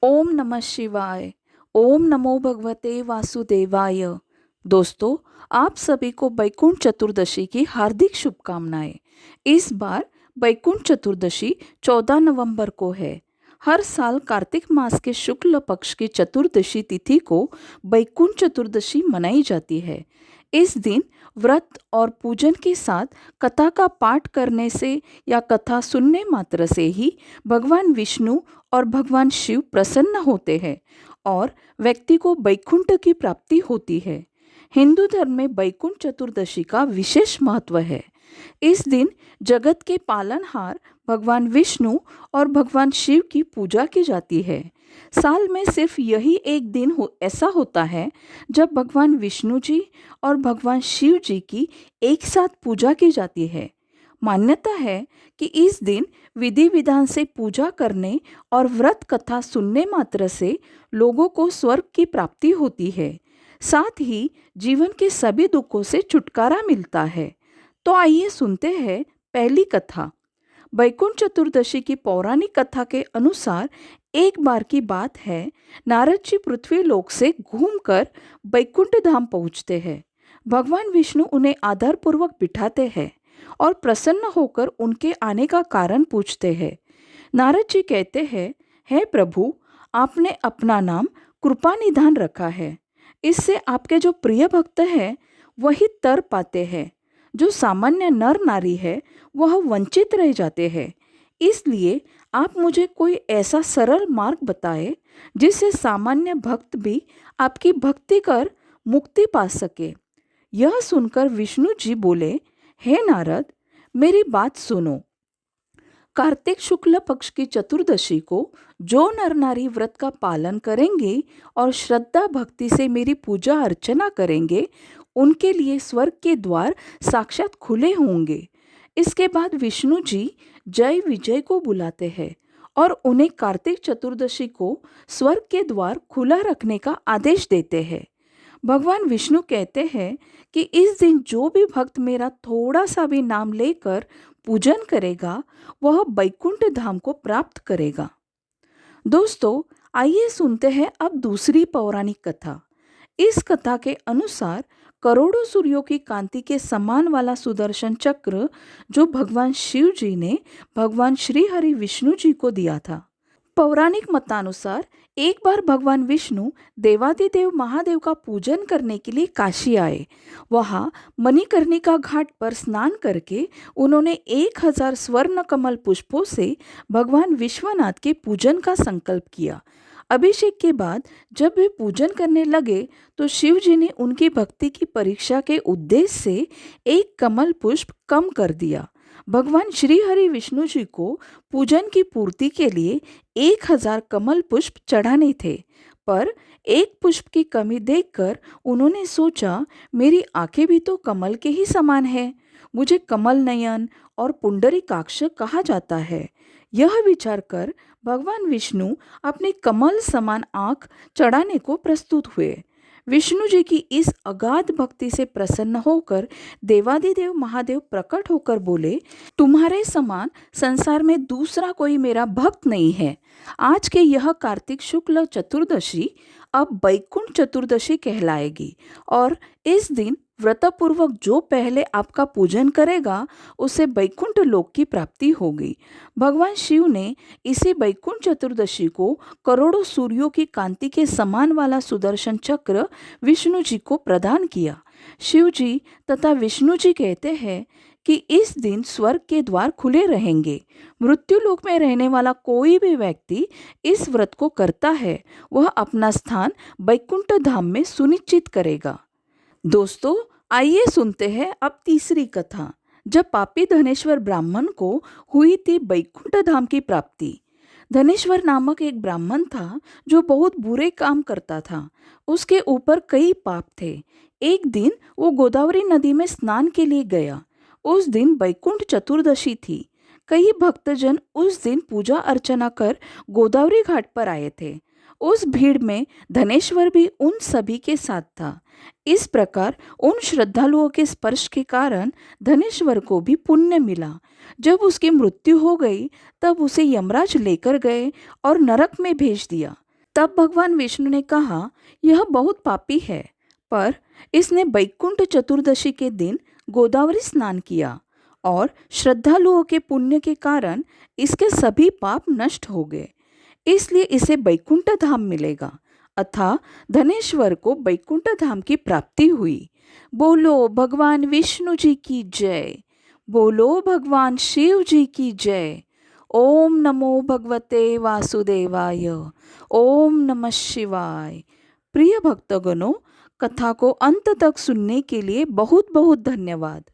ओम नमः शिवाय। ओम नमो भगवते वासुदेवाय। दोस्तों, आप सभी को बैकुंठ चतुर्दशी की हार्दिक शुभकामनाएं। इस बार बैकुंठ चतुर्दशी 14 नवंबर को है। हर साल कार्तिक मास के शुक्ल पक्ष की चतुर्दशी तिथि को बैकुंठ चतुर्दशी मनाई जाती है। इस दिन व्रत और पूजन के साथ कथा का पाठ करने से या कथा सुनने मात्र से ही भगवान विष्णु और भगवान शिव प्रसन्न होते हैं और व्यक्ति को बैकुंठ की प्राप्ति होती है। हिंदू धर्म में बैकुंठ चतुर्दशी का विशेष महत्व है। इस दिन जगत के पालनहार भगवान विष्णु और भगवान शिव की पूजा की जाती है। साल में सिर्फ यही एक दिन ऐसा होता है जब भगवान विष्णु जी और भगवान शिव जी की एक साथ पूजा की जाती है। मान्यता है कि इस दिन विधि विधान से पूजा करने और व्रत कथा सुनने मात्र से लोगों को स्वर्ग की प्राप्ति होती है। साथ ही जीवन के सभी दुखों से छुटकारा मिलता है। तो आइए सुनते हैं पहली कथा। बैकुंठ चतुर्दशी की पौराणिक कथा के अनुसार एक बार की बात है, नारद जी पृथ्वी लोक से घूमकर बैकुंठ धाम पहुँचते हैं। भगवान विष्णु उन्हें आदरपूर्वक बिठाते हैं और प्रसन्न होकर उनके आने का कारण पूछते हैं। नारद जी कहते हैं, हे प्रभु, आपने अपना नाम कृपा निधान रखा है। इससे आपके जो प्रिय भक्त हैं वही तर पाते हैं। जो सामान्य नर नारी है वह वंचित रह जाते हैं। इसलिए आप मुझे कोई ऐसा सरल मार्ग बताएं जिससे सामान्य भक्त भी आपकी भक्ति कर मुक्ति पा सके। यह सुनकर विष्णु जी बोले, हे नारद, मेरी बात सुनो। कार्तिक शुक्ल पक्ष की चतुर्दशी को जो नर नारी व्रत का पालन करेंगे और श्रद्धा भक्ति से मेरी पूजा अर्चना करेंगे, उनके लिए स्वर्ग के द्वार साक्षात खुले होंगे। इसके बाद विष्णु जी जय विजय को बुलाते हैं और उन्हें कार्तिक चतुर्दशी को स्वर्ग के द्वार खुला रखने का आदेश देते हैं। भगवान विष्णु कहते हैं कि इस दिन जो भी भक्त मेरा थोड़ा सा भी नाम लेकर पूजन करेगा वह बैकुंठ धाम को प्राप्त करेगा। दोस्तों, आइए सुनते हैं अब दूसरी पौराणिक कथा। इस कथा के अनुसार करोड़ों सूर्यों की कांति के समान वाला सुदर्शन चक्र जो भगवान शिव जी ने भगवान श्री हरि विष्णु जी को दिया था। पौराणिक मतानुसार एक बार भगवान विष्णु देवादिदेव महादेव का पूजन करने के लिए काशी आए। वहाँ मणिकर्णिका घाट पर स्नान करके उन्होंने 1000 स्वर्ण कमल पुष्पों से भगवान विश्वनाथ के पूजन का संकल्प किया। अभिषेक के बाद जब वे पूजन करने लगे तो शिव जी ने उनकी भक्ति की परीक्षा के उद्देश्य से एक कमल पुष्प कम कर दिया। भगवान श्री हरि विष्णु जी को पूजन की पूर्ति के लिए 1000 कमल पुष्प चढ़ाने थे, पर एक पुष्प की कमी देखकर उन्होंने सोचा, मेरी आंखें भी तो कमल के ही समान है, मुझे कमल नयन और पुंडरीकाक्ष कहा जाता है। यह विचार कर भगवान विष्णु अपनी कमल समान आँख चढ़ाने को प्रस्तुत हुए। विष्णु जी की इस अगाध भक्ति से प्रसन्न होकर देवादिदेव महादेव प्रकट होकर बोले, तुम्हारे समान संसार में दूसरा कोई मेरा भक्त नहीं है। आज के यह कार्तिक शुक्ल चतुर्दशी अब बैकुंठ चतुर्दशी कहलाएगी और इस दिन व्रतपूर्वक जो पहले आपका पूजन करेगा उसे बैकुंठ लोक की प्राप्ति होगी। भगवान शिव ने इसी बैकुंठ चतुर्दशी को करोड़ों सूर्यों की कांति के समान वाला सुदर्शन चक्र विष्णु जी को प्रदान किया। शिव जी तथा विष्णु जी कहते हैं कि इस दिन स्वर्ग के द्वार खुले रहेंगे। मृत्यु लोक में रहने वाला कोई भी व्यक्ति इस व्रत को करता है वह अपना स्थान बैकुंठ धाम में सुनिश्चित करेगा। दोस्तों, आइए सुनते हैं अब तीसरी कथा। जब पापी धनेश्वर ब्राह्मण को हुई थी बैकुंठ धाम की प्राप्ति। धनेश्वर नामक एक ब्राह्मण था जो बहुत बुरे काम करता था। उसके ऊपर कई पाप थे। एक दिन वो गोदावरी नदी में स्नान के लिए गया। उस दिन बैकुंठ चतुर्दशी थी। कई भक्तजन उस दिन पूजा अर्चना कर गोदावरी घाट पर आए थे। उस भीड़ में धनेश्वर भी उन सभी के साथ था। इस प्रकार उन श्रद्धालुओं के स्पर्श के कारण धनेश्वर को भी पुण्य मिला। जब उसकी मृत्यु हो गई तब उसे यमराज लेकर गए और नरक में भेज दिया। तब भगवान विष्णु ने कहा, यह बहुत पापी है, पर इसने वैकुंठ चतुर्दशी के दिन गोदावरी स्नान किया और श्रद्धालुओं के पुण्य के कारण इसके सभी पाप नष्ट हो गए। इसलिए इसे वैकुंठ धाम मिलेगा, अतः धनेश्वर को वैकुंठ धाम की प्राप्ति हुई। बोलो भगवान विष्णु जी की जय। बोलो भगवान शिव जी की जय। ओम नमो भगवते वासुदेवाय। ओम नमः शिवाय। प्रिय भक्तगणों, कथा को अंत तक सुनने के लिए बहुत बहुत धन्यवाद।